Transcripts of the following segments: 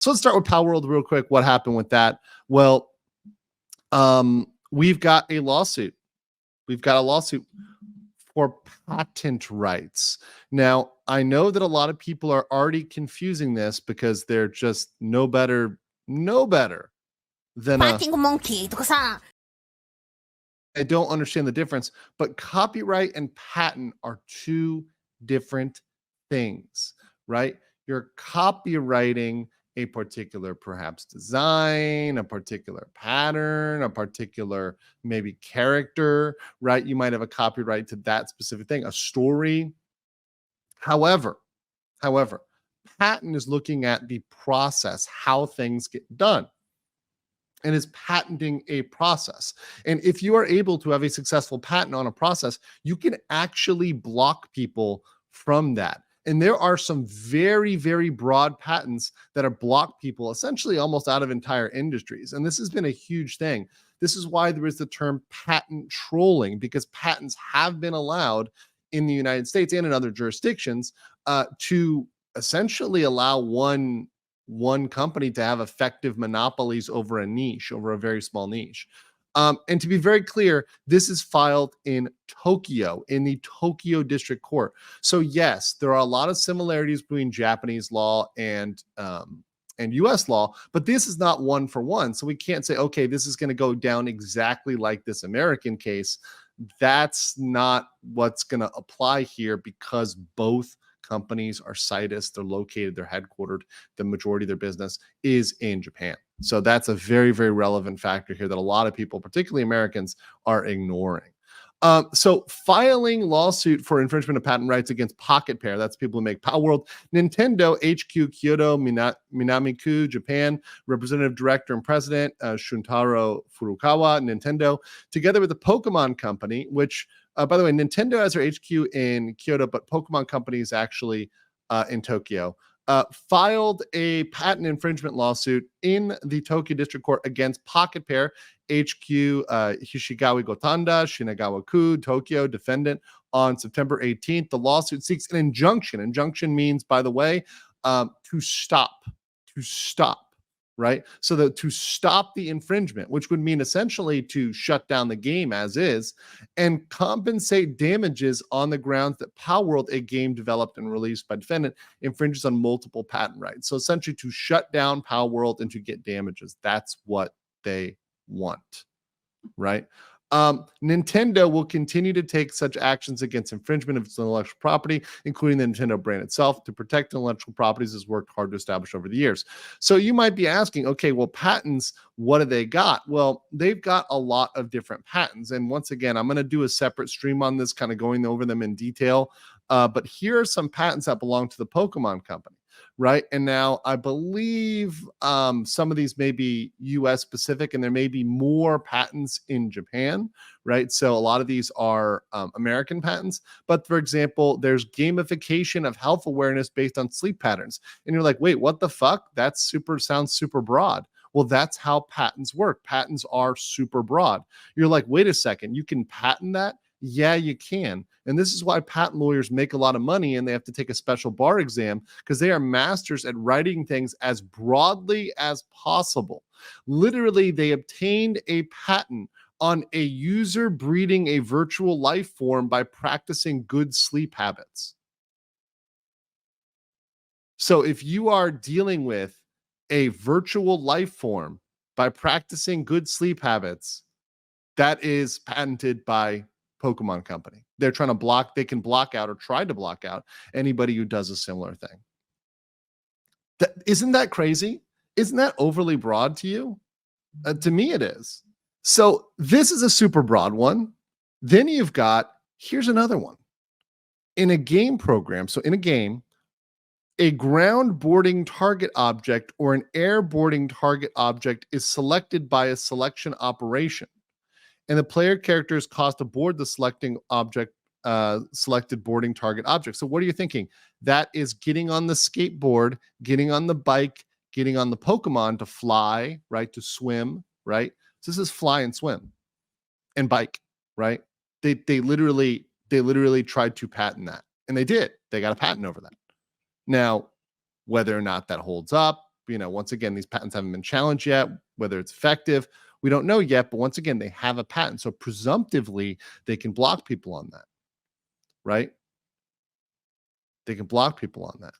So let's start with Palworld real quick. What happened with that? Well, we've got a lawsuit. We've got a lawsuit for patent rights. Now, I know that a lot of people are already confusing this because they're just no better than a monkey とかさ。 I don't understand the difference, but copyright and patent are two different things, right? You're copywriting a particular perhaps design, a particular pattern, a particular maybe character, right? You might have a copyright to that specific thing, a story. However, patent is looking at the process, how things get done, and is patenting a process. And if you are able to have a successful patent on a process, you can actually block people from that. And there are some very, very broad patents that are block people essentially almost out of entire industries. And this has been a huge thing. This is why there is the term patent trolling, because patents have been allowed in the United States and in other jurisdictions to essentially allow one company to have effective monopolies over a niche, over a very small niche. And to be very clear, this is filed in Tokyo, in the Tokyo District Court. So yes, there are a lot of similarities between Japanese law and US law, but this is not one for one. So we can't say, okay, this is going to go down exactly like this American case. That's not what's going to apply here, because both companies are CITES, they're located, they're headquartered, the majority of their business is in Japan. So that's a very, very relevant factor here that a lot of people, particularly Americans, are ignoring. So filing lawsuit for infringement of patent rights against Pocket Pair, that's people who make Palworld, Nintendo HQ Kyoto, Minamiku, Japan, Representative Director and President Shuntaro Furukawa, Nintendo, together with the Pokemon Company, which by the way, Nintendo has their HQ in Kyoto, but Pokemon Company is actually in Tokyo, filed a patent infringement lawsuit in the Tokyo District Court against Pocket Pair, HQ Hishigawa Gotanda, Shinagawa-ku, Tokyo, defendant, on September 18th. The lawsuit seeks an injunction. Injunction means, by the way, to stop, right? So to stop the infringement, which would mean essentially to shut down the game as is, and compensate damages on the grounds that Palworld, a game developed and released by defendant, infringes on multiple patent rights. So essentially to shut down Palworld and to get damages. That's what they want, right? Nintendo will continue to take such actions against infringement of its intellectual property, including the Nintendo brand itself. To protect intellectual properties has worked hard to establish over the years. So you might be asking, okay, well, patents, what do they got? Well, they've got a lot of different patents. And once again, I'm going to do a separate stream on this, kind of going over them in detail. But here are some patents that belong to the Pokemon Company, right? And now I believe some of these may be US specific, and there may be more patents in Japan, right? So a lot of these are American patents. But for example, there's gamification of health awareness based on sleep patterns. And you're like, wait, what the fuck? Sounds super broad. Well, that's how patents work. Patents are super broad. You're like, wait a second, you can patent that? Yeah, you can. And this is why patent lawyers make a lot of money, and they have to take a special bar exam, because they are masters at writing things as broadly as possible. Literally, they obtained a patent on a user breeding a virtual life form by practicing good sleep habits. So if you are dealing with a virtual life form by practicing good sleep habits, that is patented by Pokemon Company. They can block out or try to block out anybody who does a similar thing. Isn't that crazy? Isn't that overly broad to you? To me, it is. So this is a super broad one. Then here's another one. In a game program, so in a game, a ground boarding target object or an air boarding target object is selected by a selection operation, and the player character is caused to board the selected boarding target object. So what are you thinking? That is getting on the skateboard, getting on the bike, getting on the Pokemon to fly, right? To swim, right? So this is fly and swim and bike, right? They literally tried to patent that, and they did. They got a patent over that. Now, whether or not that holds up, once again, these patents haven't been challenged yet. Whether it's effective, we don't know yet. But once again, they have a patent. So presumptively, they can block people on that, right? They can block people on that.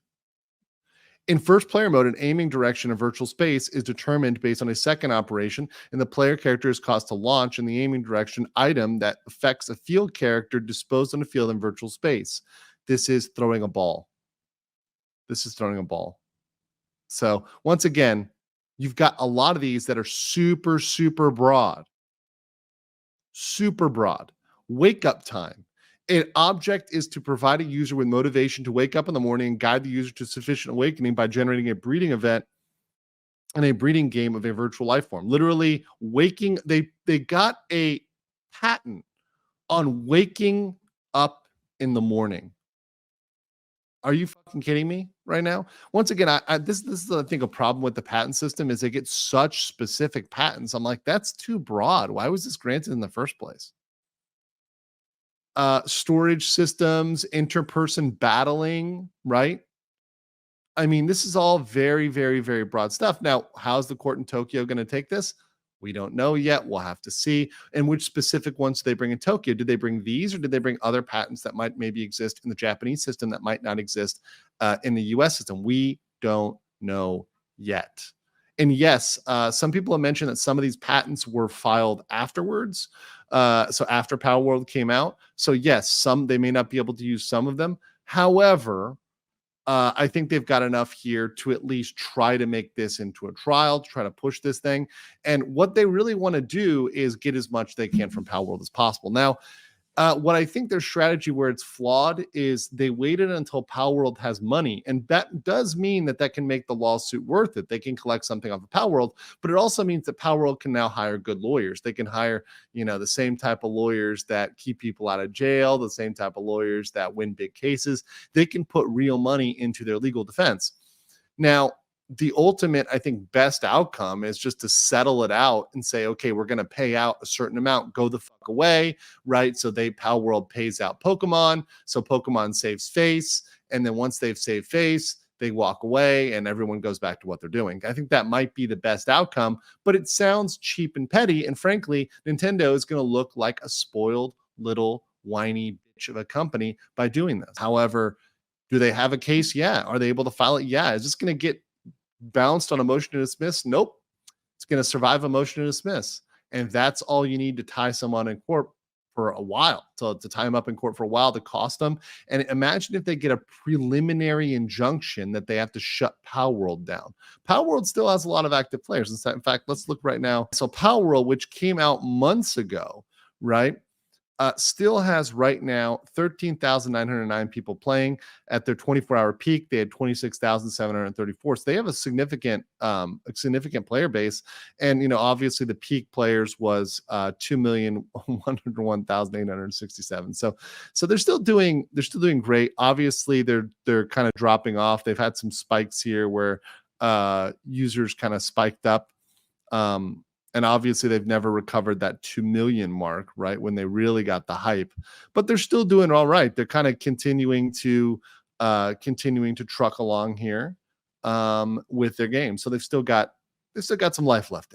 In first player mode, an aiming direction of virtual space is determined based on a second operation, and the player character is caused to launch in the aiming direction item that affects a field character disposed on a field in virtual space. This is throwing a ball. This is throwing a ball. So once again, you've got a lot of these that are super, super broad. Super broad. Wake up time. An object is to provide a user with motivation to wake up in the morning and guide the user to sufficient awakening by generating a breeding event and a breeding game of a virtual life form. Literally waking, they got a patent on waking up in the morning. Are you fucking kidding me right now? Once again, this is I think a problem with the patent system is they get such specific patents. I'm like, that's too broad. Why was this granted in the first place? Storage systems, interperson battling, right? I mean, this is all very, very, very broad stuff. Now, how's the court in Tokyo going to take this? We don't know yet. We'll have to see. And which specific ones do they bring in Tokyo? Did they bring these, or did they bring other patents that might maybe exist in the Japanese system that might not exist in the US system? We don't know yet. And yes, some people have mentioned that some of these patents were filed afterwards. So after Palworld came out. So yes, they may not be able to use some of them. However, I think they've got enough here to at least try to make this into a trial, to try to push this thing. And what they really want to do is get as much they can from Palworld as possible. Now, what I think their strategy where it's flawed is they waited until Palworld has money. And that does mean that can make the lawsuit worth it. They can collect something off of Palworld, but it also means that Palworld can now hire good lawyers. They can hire, the same type of lawyers that keep people out of jail, the same type of lawyers that win big cases. They can put real money into their legal defense. Now, the ultimate, I think, best outcome is just to settle it out and say, okay, we're going to pay out a certain amount, go the fuck away, right? So Palworld pays out Pokemon, so Pokemon saves face, and then once they've saved face, they walk away and everyone goes back to what they're doing. I think that might be the best outcome, but it sounds cheap and petty, and frankly, Nintendo is going to look like a spoiled little whiny bitch of a company by doing this. However, do they have a case? Yeah. Are they able to file it? Yeah. Is this going to get bounced on a motion to dismiss? Nope. It's going to survive a motion to dismiss. And that's all you need to tie someone in court for a while, to tie them up in court for a while, to cost them. And imagine if they get a preliminary injunction that they have to shut Palworld down. Palworld still has a lot of active players. In fact, let's look right now. So Palworld, which came out months ago, right? Still has right now 13,909 people playing. At their 24-hour peak, they had 26,734. So they have a significant player base. And obviously the peak players was 2,101,867. So they're still doing great. Obviously, they're kind of dropping off. They've had some spikes here where users kind of spiked up. And obviously, they've never recovered that 2 million mark, right, when they really got the hype. But they're still doing all right. They're kind of continuing to truck along here with their game. So they've still got some life left in.